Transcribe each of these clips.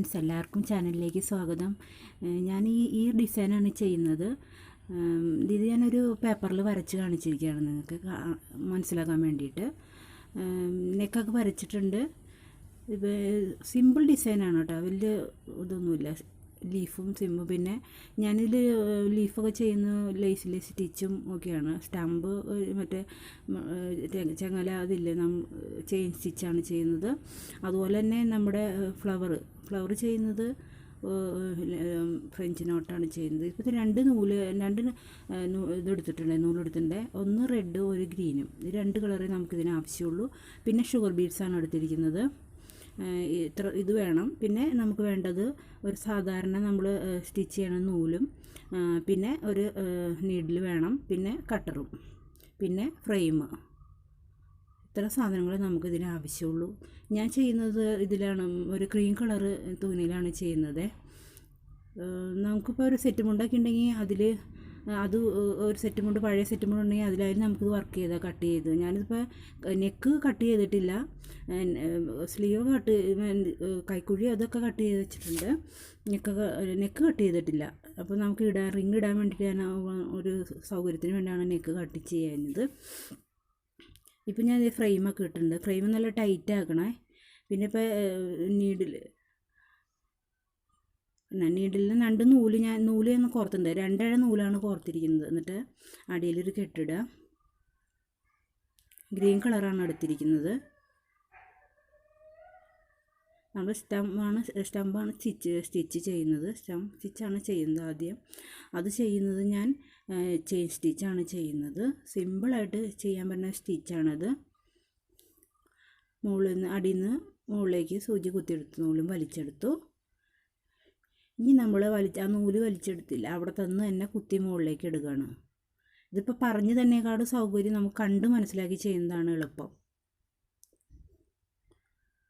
Friends, എല്ലാവർക്കും ചാനലിലേക്ക് സ്വാഗതം. ഞാൻ ഈ ഡിസൈനാണ് ചെയ്യുന്നത്. ഇത് ഞാനൊരു പേപ്പറിൽ വരച്ച് കാണിച്ചിരിക്കുകയാണ് നിങ്ങൾക്ക് മനസ്സിലാക്കാൻ വേണ്ടിയിട്ട്. നെക്കൊക്കെ വരച്ചിട്ടുണ്ട്. ഇത് സിമ്പിൾ ഡിസൈനാണ് കേട്ടോ, വലിയ ഇതൊന്നുമില്ല. ലീഫും സിമ്പിൾ. പിന്നെ ഞാനിതിൽ ലീഫൊക്കെ ചെയ്യുന്ന ലേസിലെ സ്റ്റിച്ചും ഒക്കെയാണ്. സ്റ്റാമ്പ് മറ്റേ ചങ്ങല അതില്ലേ, ചെയിൻ സ്റ്റിച്ചാണ് ചെയ്യുന്നത്. അതുപോലെ തന്നെ നമ്മുടെ ഫ്ലവർ ചെയ്യുന്നത് ഫ്രഞ്ച് നോട്ടാണ് ചെയ്യുന്നത്. ഇപ്പോൾ രണ്ട് ഇതെടുത്തിട്ടുണ്ട്, നൂലെടുത്തിട്ടുണ്ട്. ഒന്ന് റെഡ്, ഒരു ഗ്രീനും. ഈ രണ്ട് കളറേ നമുക്കിതിന് ആവശ്യമുള്ളൂ. പിന്നെ ഷുഗർ ബീഡ്സാണ് എടുത്തിരിക്കുന്നത്. ഇത് വേണം. പിന്നെ നമുക്ക് വേണ്ടത് ഒരു സാധാരണ നമ്മൾ സ്റ്റിച്ച് ചെയ്യണ നൂലും, പിന്നെ ഒരു നീഡിൽ വേണം, പിന്നെ കട്ടറും, പിന്നെ ഫ്രെയിം. ഇത്ര സാധനങ്ങൾ നമുക്കിതിന് ആവശ്യമുള്ളൂ. ഞാൻ ചെയ്യുന്നത് ഇതിലാണ്, ഒരു ക്രീം കളറ് തുണിയിലാണ് ചെയ്യുന്നത്. നമുക്കിപ്പോൾ ഒരു സെറ്റ് മുണ്ടൊക്കെ ഉണ്ടെങ്കിൽ അത് ഒരു സെറ്റ് മുണ്ട്, പഴയ സെറ്റ് മുണ്ട് ഉണ്ടെങ്കിൽ അതിലായാലും നമുക്കിത് വർക്ക് ചെയ്താൽ കട്ട് ചെയ്ത്. ഞാനിതിപ്പോൾ നെക്ക് കട്ട് ചെയ്തിട്ടില്ല, സ്ലീവ് കൈക്കുഴി അതൊക്കെ കട്ട് ചെയ്ത് വെച്ചിട്ടുണ്ട്. നെക്ക് കട്ട് ചെയ്തിട്ടില്ല. അപ്പോൾ നമുക്ക് റിങ് ഇടാൻ വേണ്ടിയിട്ട് ഞാൻ ഒരു സൗകര്യത്തിന് വേണ്ടിയാണ് നെക്ക് കട്ട് ചെയ്യുന്നത്. ഇപ്പം ഞാൻ ഫ്രെയിമൊക്കെ ഇട്ടിട്ടുണ്ട്. ഫ്രെയിം നല്ല ടൈറ്റ് ആക്കണേ. പിന്നെ ഇപ്പോൾ നീഡിലിന് രണ്ട് നൂല് ഒന്ന് കോർത്തിട്ടുണ്ട്. 2 ഇഴ നൂലാണ് കോർത്തിരിക്കുന്നത്. എന്നിട്ട് അടിയിലൊരു കെട്ടിടുക. ഗ്രീൻ കളറാണ് എടുത്തിരിക്കുന്നത്. നമ്മൾ സ്റ്റമ്പാണ് സ്റ്റിച്ച് ചെയ്യുന്നത്. സ്റ്റിച്ചാണ് ചെയ്യുന്നത് ആദ്യം. അത് ചെയ്യുന്നത് ഞാൻ ചെയിൻ സ്റ്റിച്ചാണ് ചെയ്യുന്നത്. സിമ്പിളായിട്ട് ചെയ്യാൻ പറ്റുന്ന സ്റ്റിച്ചാണത്. അടിയിൽ നിന്ന് മുകളിലേക്ക് സൂചി കുത്തിയെടുത്ത് നൂലും വലിച്ചെടുത്തു. ഇനി നമ്മൾ ആ നൂല് വലിച്ചെടുത്തില്ല, അവിടെ തന്നെ കുത്തി മുകളിലേക്ക് ഇടുകയാണ്. ഇതിപ്പോൾ പറഞ്ഞു തന്നെക്കാട് സൗകര്യം നമുക്ക് കണ്ട് മനസ്സിലാക്കി ചെയ്യുന്നതാണ് എളുപ്പം.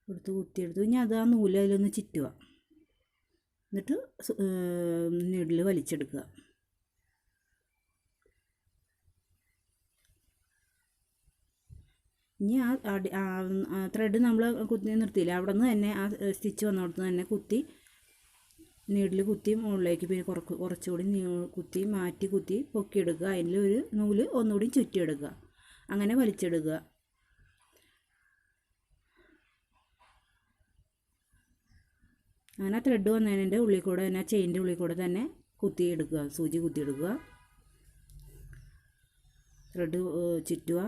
കുത്തിയെടുത്തു. ഇനി അത് ആ നൂല് അതിലൊന്ന് ചുറ്റുക. എന്നിട്ട് നീഡിൽ വലിച്ചെടുക്കുക. ഇനി ആ ത്രെഡ് നമ്മൾ കുത്തി നിർത്തിയില്ല, അവിടെ നിന്ന് തന്നെ ആ സ്റ്റിച്ച് വന്നിടത്ത് തന്നെ കുത്തി നീഡിൽ കുത്തി മുകളിലേക്ക്, പിന്നെ കുറച്ചുകൂടി കുത്തി പൊക്കിയെടുക്കുക. അതിലൊരു നൂല് ഒന്നുകൂടി ചുറ്റിയെടുക്കുക. അങ്ങനെ വലിച്ചെടുക്കുക. അങ്ങനെ ത്രെഡ് വന്നതിൻ്റെ ഉള്ളിൽ കൂടെ തന്നെ, ചെയിൻ്റെ ഉള്ളിൽ കൂടെ തന്നെ കുത്തിയെടുക്കുക, സൂചി കുത്തിയെടുക്കുക. ത്രെഡ് ചുറ്റുക,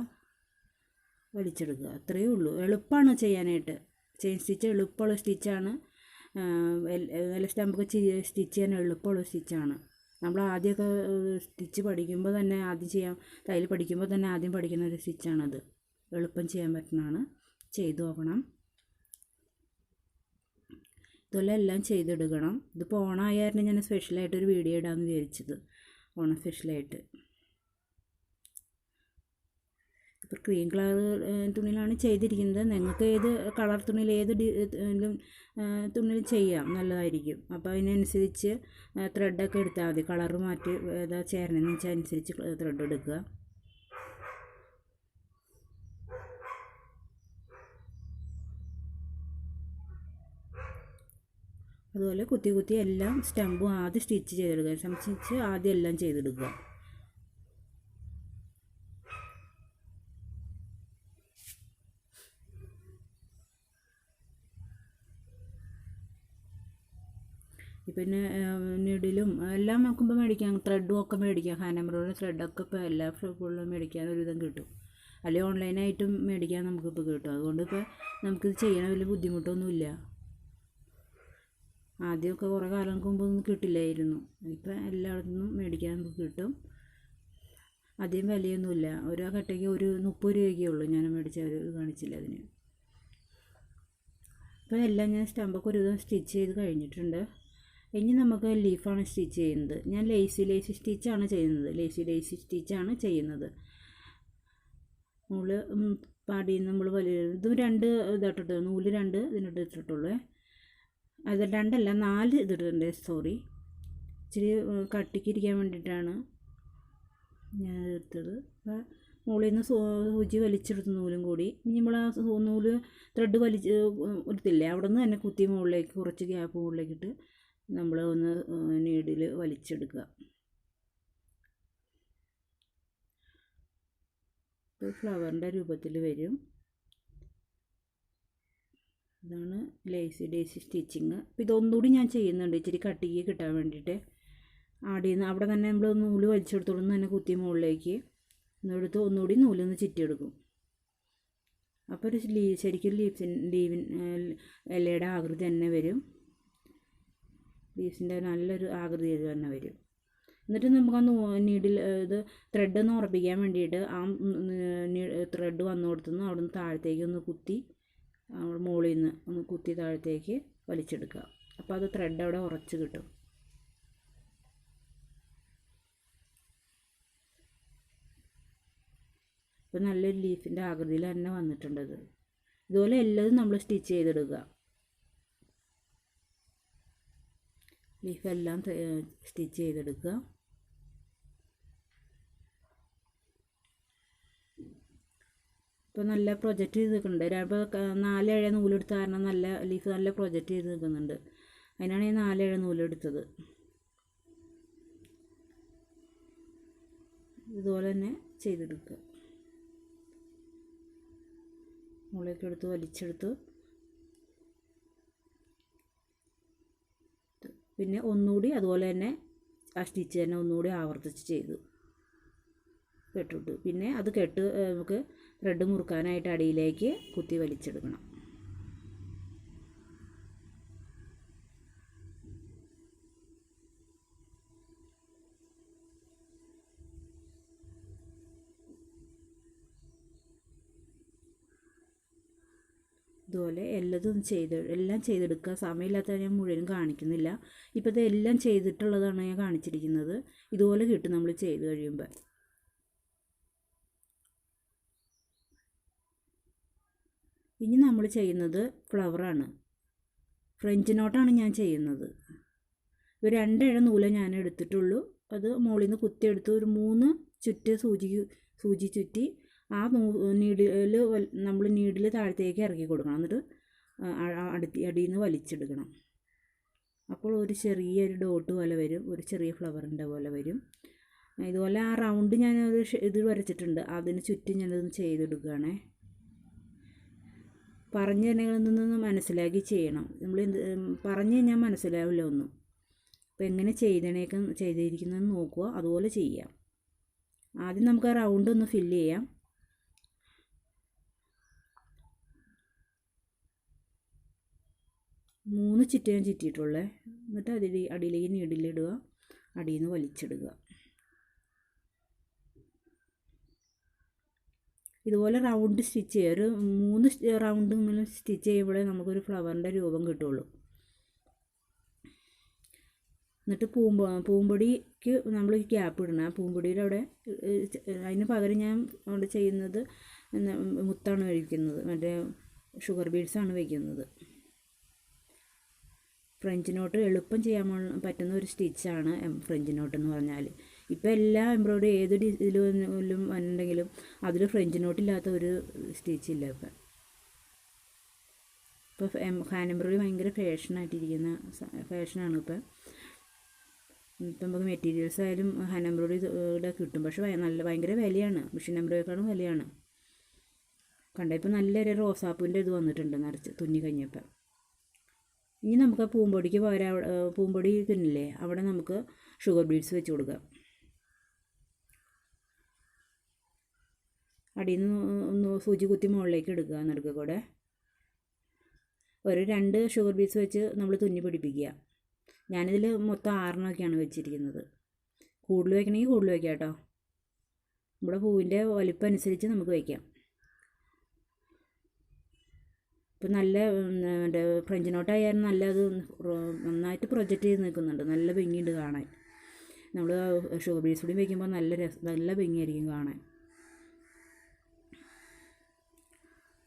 വലിച്ചെടുക്കുക. അത്രയേ ഉള്ളൂ. എളുപ്പമാണ് ചെയ്യാനായിട്ട്. ചെയിൻ സ്റ്റിച്ച് എളുപ്പമുള്ള സ്റ്റിച്ചാണ്. നല്ല സ്റ്റമ്പൊക്കെ സ്റ്റിച്ച് ചെയ്യാൻ എളുപ്പമുള്ള സ്റ്റിച്ചാണ്. നമ്മൾ ആദ്യമൊക്കെ സ്റ്റിച്ച് പഠിക്കുമ്പോൾ തന്നെ തയ്യൽ പഠിക്കുമ്പോൾ തന്നെ ആദ്യം പഠിക്കുന്ന ഒരു സ്റ്റിച്ചാണത്. എളുപ്പം ചെയ്യാൻ പറ്റുന്നതാണ്. ചെയ്തു നോക്കണം. ഇതുപോലെ എല്ലാം ചെയ്തെടുക്കണം. ഇതിപ്പോൾ ഓണമായായിരുന്നു ഞാൻ സ്പെഷ്യലായിട്ടൊരു വീഡിയോ ഇടാമെന്ന് വിചാരിച്ചത്, ഓണം സ്പെഷ്യലായിട്ട്. ഇപ്പോൾ ക്രീം കളർ തുണിയിലാണ് ചെയ്തിരിക്കുന്നത്. നിങ്ങൾക്ക് ഏത് കളർ തുണിയിൽ തുണിയിൽ ചെയ്യാം, നല്ലതായിരിക്കും. അപ്പോൾ അതിനനുസരിച്ച് ത്രെഡൊക്കെ എടുത്താൽ മതി. കളറ് മാറ്റി ഏതാ ചേരണമെന്ന് വെച്ചാൽ അനുസരിച്ച് ത്രെഡ് എടുക്കുക. അതുപോലെ കുത്തി എല്ലാം സ്റ്റമ്പും ആദ്യം സ്റ്റിച്ച് ചെയ്തെടുക്കുക. ആദ്യം എല്ലാം ചെയ്തെടുക്കുക. പിന്നെ നീഡിലും എല്ലാം നോക്കുമ്പോൾ മേടിക്കാം. ത്രെഡും ഒക്കെ മേടിക്കാം. ഹാൻഡ് എംബ്രോയിഡറി ത്രെഡൊക്കെ ഇപ്പോൾ എല്ലാ ഷോപ്പുകളിലും മേടിക്കാൻ ഒരുവിധം കിട്ടും. അല്ലെങ്കിൽ ഓൺലൈനായിട്ടും മേടിക്കാൻ നമുക്കിപ്പോൾ കിട്ടും. അതുകൊണ്ട് ഇപ്പോൾ നമുക്കിത് ചെയ്യണ വലിയ ബുദ്ധിമുട്ടൊന്നുമില്ല. ആദ്യമൊക്കെ കുറേ കാലം മുമ്പൊന്നും കിട്ടില്ലായിരുന്നു. ഇപ്പം എല്ലായിടത്തുനിന്നും മേടിക്കാൻ നമുക്ക് കിട്ടും. അധികം വിലയൊന്നുമില്ല. ഒരു കട്ടയ്ക്ക് ഒരു 30 രൂപയൊക്കെ ഉള്ളൂ. ഞാൻ മേടിച്ച കാണിച്ചില്ല അതിന്. ഇപ്പോൾ എല്ലാം ഞാൻ സ്റ്റമ്പൊക്കെ ഒരുവിധം സ്റ്റിച്ച് ചെയ്ത് കഴിഞ്ഞിട്ടുണ്ട്. ഇനി നമുക്ക് ലീഫാണ് സ്റ്റിച്ച് ചെയ്യുന്നത്. ഞാൻ ലേസി സ്റ്റിച്ചാണ് ചെയ്യുന്നത്. ലേസി സ്റ്റിച്ചാണ് ചെയ്യുന്നത്. നൂല് പാടിയിൽ നമ്മൾ ഇത് 2 ഇതായിട്ടിട്ട്, നൂല് 2 ഇതിനിട്ട് ഇട്ടിട്ടുള്ളൂ. അത് 2 അല്ല 4 ഇതിട്ടുണ്ട്. സോറി, ഇച്ചിരി കട്ടിക്കിരിക്കാൻ വേണ്ടിയിട്ടാണ് ഞാൻ എടുത്തത്. മുകളിൽ നിന്ന് സൂചി വലിച്ചെടുത്ത നൂലും കൂടി നമ്മൾ ആ നൂല് ത്രെഡ് എടുത്തില്ലേ അവിടെ നിന്ന് തന്നെ കുത്തി മുകളിലേക്ക് കുറച്ച് ഗ്യാപ്പ് മുകളിലേക്കിട്ട് നമ്മൾ ഒന്ന് നീഡിൽ വലിച്ചെടുക്കുക. ഫ്ലവറിൻ്റെ രൂപത്തിൽ വരും. ഇതാണ് ഡേസി സ്റ്റിച്ചിങ്. അപ്പോൾ ഇതൊന്നുകൂടി ഞാൻ ചെയ്യുന്നുണ്ട് ഇച്ചിരി കട്ടിക്ക് കിട്ടാൻ വേണ്ടിയിട്ട്. അവിടെ തന്നെ നമ്മൾ നൂല് വലിച്ചെടുത്തോളന്ന് തന്നെ കുത്തി മുകളിലേക്ക് എന്നെടുത്ത് ഒന്നുകൂടി നൂലൊന്ന് ചുറ്റിയെടുക്കും. അപ്പോൾ ഒരു ശരിക്കും ലീവിൻ ഇലയുടെ ആകൃതി തന്നെ വരും. ലീവ്സിൻ്റെ നല്ലൊരു ആകൃതി തന്നെ വരും. എന്നിട്ട് നമുക്ക് ആ നീഡിൽ ഇത് ത്രെഡ് ഒന്ന് ഉറപ്പിക്കാൻ വേണ്ടിയിട്ട് ആ ത്രെഡ് വന്നു കൊടുത്തുനിന്ന് അവിടെ നിന്ന് താഴത്തേക്ക് ഒന്ന് കുത്തി മുകളിൽ നിന്ന് ഒന്ന് കുത്തി താഴത്തേക്ക് വലിച്ചെടുക്കുക. അപ്പോൾ അത് ത്രെഡ് അവിടെ ഉറച്ച് കിട്ടും. അപ്പോൾ നല്ലൊരു ലീഫിൻ്റെ ആകൃതിയിൽ തന്നെ വന്നിട്ടുണ്ടത്. ഇതുപോലെ എല്ലതും നമ്മൾ സ്റ്റിച്ച് ചെയ്തെടുക്കുക. ലീഫെല്ലാം സ്റ്റിച്ച് ചെയ്തെടുക്കുക. ഇപ്പോൾ നല്ല പ്രൊജക്റ്റ് ചെയ്ത് നിൽക്കുന്നുണ്ട്. അപ്പോൾ 4 ഇഴ നൂലെടുത്ത കാരണം നല്ല ലീഫ് നല്ല പ്രൊജക്റ്റ് ചെയ്ത് നിൽക്കുന്നുണ്ട്. അതിനാണ് ഈ 4 ഇഴ നൂലെടുത്തത്. ഇതുപോലെ തന്നെ ചെയ്തെടുക്കുക. മുകളിലേക്ക് എടുത്ത് വലിച്ചെടുത്ത് പിന്നെ ഒന്നുകൂടി അതുപോലെ തന്നെ ആ സ്റ്റിച്ച് തന്നെ ഒന്നുകൂടി ആവർത്തിച്ച് ചെയ്തു കെട്ടിട്ടു. പിന്നെ അത് നമുക്ക് ത്രെഡ് മുറുക്കാനായിട്ട് അടിയിലേക്ക് കുത്തി വലിച്ചെടുക്കണം. ഇതുപോലെ എല്ലാം ചെയ്തെടുക്കുക. സമയമില്ലാത്ത ഞാൻ മുഴുവനും കാണിക്കുന്നില്ല. ഇപ്പോൾ ഇത് എല്ലാം ചെയ്തിട്ടുള്ളതാണ് ഞാൻ കാണിച്ചിരിക്കുന്നത്. ഇതുപോലെ കിട്ടും നമ്മൾ ചെയ്ത് കഴിയുമ്പോൾ. ഇനി നമ്മൾ ചെയ്യുന്നത് ഫ്ലവറാണ്. ഫ്രഞ്ച് നോട്ടാണ് ഞാൻ ചെയ്യുന്നത്. ഒരു 2 ഇഴ നൂലേ ഞാൻ എടുത്തിട്ടുള്ളൂ. അത് മുകളിൽ നിന്ന് കുത്തിയെടുത്ത് ഒരു 3 ചുറ്റ് സൂചി ചുറ്റി ആ നമ്മൾ നീഡിൽ താഴത്തേക്ക് ഇറക്കി കൊടുക്കണം. എന്നിട്ട് അടിയിൽ നിന്ന് വലിച്ചെടുക്കണം. അപ്പോൾ ഒരു ചെറിയൊരു ഡോട്ട് പോലെ വരും, ഒരു ചെറിയ ഫ്ലവറിൻ്റെ പോലെ വരും. ഇതുപോലെ ആ റൗണ്ട് ഞാനൊരു ഇത് വരച്ചിട്ടുണ്ട്. അതിന് ചുറ്റും ഞാനതൊന്ന് ചെയ്തെടുക്കുകയാണേ. പറഞ്ഞു തന്നെയൊന്ന് മനസ്സിലാക്കി ചെയ്യണം. നമ്മൾ പറഞ്ഞു കഴിഞ്ഞാൽ മനസ്സിലാവില്ല ഒന്നും. അപ്പോൾ എങ്ങനെ ചെയ്തിരിക്കുന്നതെന്ന് നോക്കുക, അതുപോലെ ചെയ്യാം. ആദ്യം നമുക്ക് ആ റൗണ്ട് ഒന്ന് ഫില്ല് ചെയ്യാം. മൂന്ന് ചുറ്റ് ഞാൻ ചുറ്റിയിട്ടുള്ളേ. എന്നിട്ട് അടിയിലേക്ക് നീഡിലിടുക, അടിയിൽ നിന്ന് വലിച്ചെടുക്കുക. ഇതുപോലെ റൗണ്ട് സ്റ്റിച്ച് ചെയ്യുക. ഒരു 3 റൗണ്ട് സ്റ്റിച്ച് ചെയ്യുമ്പോഴേ നമുക്കൊരു ഫ്ലവറിൻ്റെ രൂപം കിട്ടുള്ളൂ. എന്നിട്ട് പൂമ്പൊടിക്ക് നമ്മൾ ഗ്യാപ്പ് ഇടണം. പൂമ്പൊടിയുടെ അവിടെ അതിന് പകരം ഞാൻ അവിടെ ചെയ്യുന്നത് മുത്താണ് കഴിക്കുന്നത്, മറ്റേ ഷുഗർ ബീഡ്സാണ് വയ്ക്കുന്നത്. ഫ്രഞ്ച് നോട്ട് എളുപ്പം ചെയ്യാൻ പറ്റുന്ന ഒരു സ്റ്റിച്ചാണ് ഫ്രഞ്ച് നോട്ട് എന്ന് പറഞ്ഞാൽ. ഇപ്പോൾ എല്ലാ എംബ്രോയിഡറി ഏത് ഇതിലും വന്നിട്ടുണ്ടെങ്കിലും അതിൽ ഫ്രഞ്ച് നോട്ടില്ലാത്ത ഒരു സ്റ്റിച്ചില്ല. ഇപ്പോൾ ഹാൻഡ് എംബ്രോയിഡറി ഭയങ്കര ഫാഷനാണ് ഇപ്പം നമുക്ക് മെറ്റീരിയൽസ് ആയാലും ഹാൻഡ് എംബ്രോയിഡറിയുടെ കിട്ടും. പക്ഷേ ഭയങ്കര വിലയാണ്. മെഷീൻ എംബ്രോയിഡറിക്കാളും വിലയാണ്. കണ്ട ഇപ്പോൾ നല്ലൊരു റോസാപ്പൂവിൻ്റെ ഇത് വന്നിട്ടുണ്ട് നിറച്ച് തുന്നി കഴിഞ്ഞപ്പോൾ. ഇനി നമുക്ക് പൂമ്പൊടിക്ക് പകരം പൂമ്പൊടി തിന്നില്ലേ, അവിടെ നമുക്ക് ഷുഗർ ബീഡ്സ് വെച്ച് കൊടുക്കാം. അടിയിൽ നിന്ന് സൂചി കുത്തി മുകളിലേക്ക് എടുക്കുക. നടുക്ക് കൂടെ ഒരു 2 ഷുഗർ ബീഡ്സ് വെച്ച് നമ്മൾ തുന്നി പിടിപ്പിക്കുക. ഞാനിതിൽ മൊത്തം 6 വെച്ചിരിക്കുന്നത്. കൂടുതൽ വയ്ക്കണമെങ്കിൽ കൂടുതൽ വയ്ക്കാം കേട്ടോ. നമ്മുടെ പൂവിൻ്റെ വലിപ്പം അനുസരിച്ച് നമുക്ക് വയ്ക്കാം. ഇപ്പം നല്ല ഫ്രഞ്ച് നോട്ടായാലും അത് നന്നായിട്ട് പ്രൊജക്റ്റ് ചെയ്ത് നിൽക്കുന്നുണ്ട്. നല്ല ഭംഗിയുണ്ട് കാണാൻ. നമ്മൾ ഷുഗർ ബീഡ്സ് കൂടി വയ്ക്കുമ്പോൾ നല്ല ഭംഗിയായിരിക്കും കാണാൻ.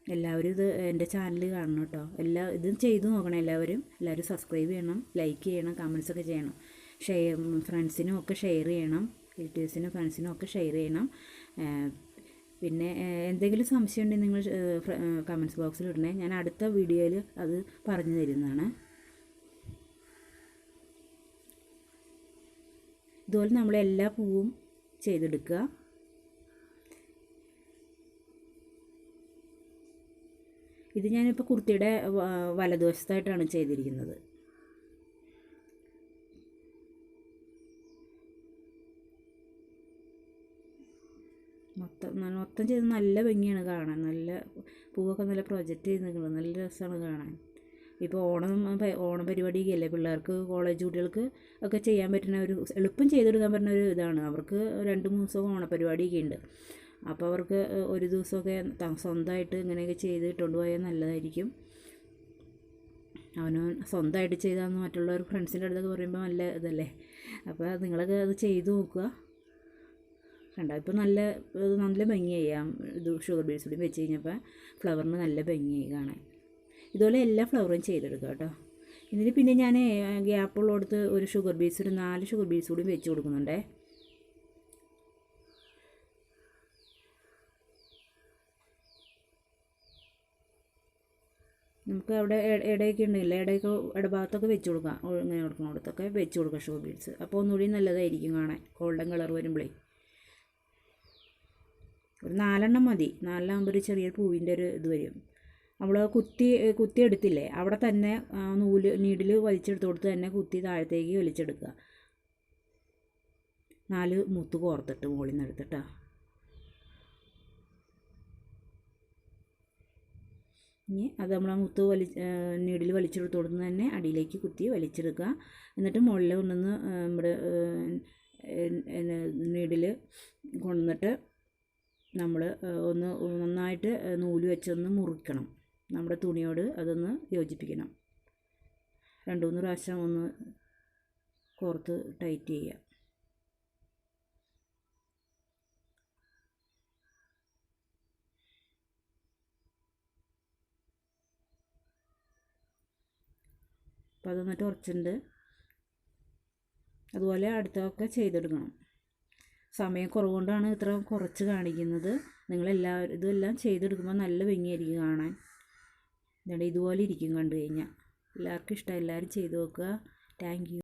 എല്ലാവരും ഇത് എൻ്റെ ചാനൽ കാണണം കേട്ടോ. ഇതും ചെയ്ത് നോക്കണം. എല്ലാവരും സബ്സ്ക്രൈബ് ചെയ്യണം, ലൈക്ക് ചെയ്യണം, കമൻസൊക്കെ ചെയ്യണം. ഫ്രണ്ട്സിനും ഒക്കെ ഷെയർ ചെയ്യണം. റിലേറ്റീവ്സിനും ഫ്രണ്ട്സിനും ഒക്കെ ഷെയർ ചെയ്യണം. പിന്നെ എന്തെങ്കിലും സംശയം ഉണ്ടെങ്കിൽ നിങ്ങൾ കമൻറ്റ്സ് ബോക്സിൽ ഇടണേ. ഞാൻ അടുത്ത വീഡിയോയിൽ അത് പറഞ്ഞു തരുന്നതാണ്. ഇതുപോലെ നമ്മൾ എല്ലാ പൂവും ചെയ്തെടുക്കുക. ഇത് ഞാനിപ്പോൾ കുർത്തിയുടെ വലതുവശത്തായിട്ടാണ് ചെയ്തിരിക്കുന്നത്. മൊത്തം ചെയ്ത് നല്ല ഭംഗിയാണ് കാണാൻ. നല്ല പൂവൊക്കെ നല്ല പ്രൊജക്റ്റ് ചെയ്ത് നിൽക്കുന്നത് നല്ല രസമാണ് കാണാൻ. ഇപ്പോൾ ഓണം പരിപാടിയൊക്കെയല്ലേ, പിള്ളേർക്ക് കോളേജ് കുട്ടികൾക്ക് ഒക്കെ ചെയ്യാൻ പറ്റുന്ന ഒരു എളുപ്പം ചെയ്തെടുക്കാൻ പറ്റുന്ന ഒരു ഇതാണ്. അവർക്ക് 2-3 ദിവസം ഓണപ്പരിപാടിയൊക്കെ ഉണ്ട്. അപ്പോൾ അവർക്ക് ഒരു ദിവസമൊക്കെ സ്വന്തമായിട്ട് ഇങ്ങനെയൊക്കെ ചെയ്ത് ഇട്ടുകൊണ്ട് പോയാൽ നല്ലതായിരിക്കും. അവന് സ്വന്തമായിട്ട് ചെയ്താന്ന് മറ്റുള്ളവർ ഫ്രണ്ട്സിൻ്റെ അടുത്തൊക്കെ പറയുമ്പോൾ നല്ല ഇതല്ലേ. അപ്പോൾ നിങ്ങളൊക്കെ അത് ചെയ്ത് നോക്കുക. കണ്ടോ, ഇപ്പോൾ നല്ല ഭംഗിയായി. ഇത് ഷുഗർ ബീഡ്സ് കൂടി വെച്ച് കഴിഞ്ഞപ്പോൾ ഫ്ലവറിന് നല്ല ഭംഗിയായി കാണാൻ. ഇതുപോലെ എല്ലാ ഫ്ലവറും ചെയ്തെടുക്കുക കേട്ടോ. ഇതിന് പിന്നെ ഞാൻ ഗ്യാപ്പുള്ളടുത്ത് ഒരു ഷുഗർ ബീഡ്സ്, ഒരു 4 ഷുഗർ ബീഡ്സ് കൂടി വെച്ച് കൊടുക്കുന്നുണ്ടേ. നമുക്ക് അവിടെ ഇടയൊക്കെ ഉണ്ടെങ്കിൽ ഇടഭാഗത്തൊക്കെ വെച്ച് കൊടുക്കാം. ഇങ്ങനെ കൊടുക്കുന്നിടത്തൊക്കെ വെച്ച് കൊടുക്കാം ഷുഗർ ബീഡ്സ്. അപ്പോൾ ഒന്നുകൂടി നല്ലതായിരിക്കും കാണാൻ. ഗോൾഡൻ കളർ വരുമ്പോഴേ ഒരു 4 മതി. 4 ഒരു ചെറിയൊരു പൂവിൻ്റെ ഒരു ഇത് വരും. നമ്മൾ കുത്തി എടുത്തില്ലേ, അവിടെ തന്നെ നീഡിൽ വലിച്ചെടുത്ത് കൊടുത്ത് തന്നെ കുത്തി താഴത്തേക്ക് വലിച്ചെടുക്കുക. 4 മുത്ത് കോർത്തിട്ട് മുകളിൽ നിന്ന് എടുത്തിട്ടാ. ഇനി അത് നമ്മൾ നീഡിൽ വലിച്ചെടുത്ത് കൊടുത്ത് തന്നെ അടിയിലേക്ക് കുത്തി വലിച്ചെടുക്കുക. എന്നിട്ട് മുകളിൽ കൊണ്ടുവന്ന് നമ്മുടെ നീഡിൽ കൊണ്ടുവന്നിട്ട് നമ്മൾ നന്നായിട്ട് നൂല് വെച്ചൊന്ന് മുറിക്കണം. നമ്മുടെ തുണിയോട് അതൊന്ന് യോജിപ്പിക്കണം. 2-3 പ്രാവശ്യം ഒന്ന് കോർത്ത് ടൈറ്റ് ചെയ്യുക. അപ്പോൾ അത് എന്നിട്ട് ഉറച്ചിട്ടുണ്ട്. അതുപോലെ അടുത്തൊക്കെ ചെയ്തെടുക്കണം. സമയം കുറവുകൊണ്ടാണ് ഇത്ര കുറച്ച് കാണിക്കുന്നത്. ഇതെല്ലാം ചെയ്തെടുക്കുമ്പോൾ നല്ല ഭംഗിയായിരിക്കും കാണാൻ. ഇതുപോലെ ഇരിക്കും കണ്ടു കഴിഞ്ഞാൽ. എല്ലാവർക്കും ഇഷ്ടം. എല്ലാവരും ചെയ്ത് നോക്കുക. Thank you.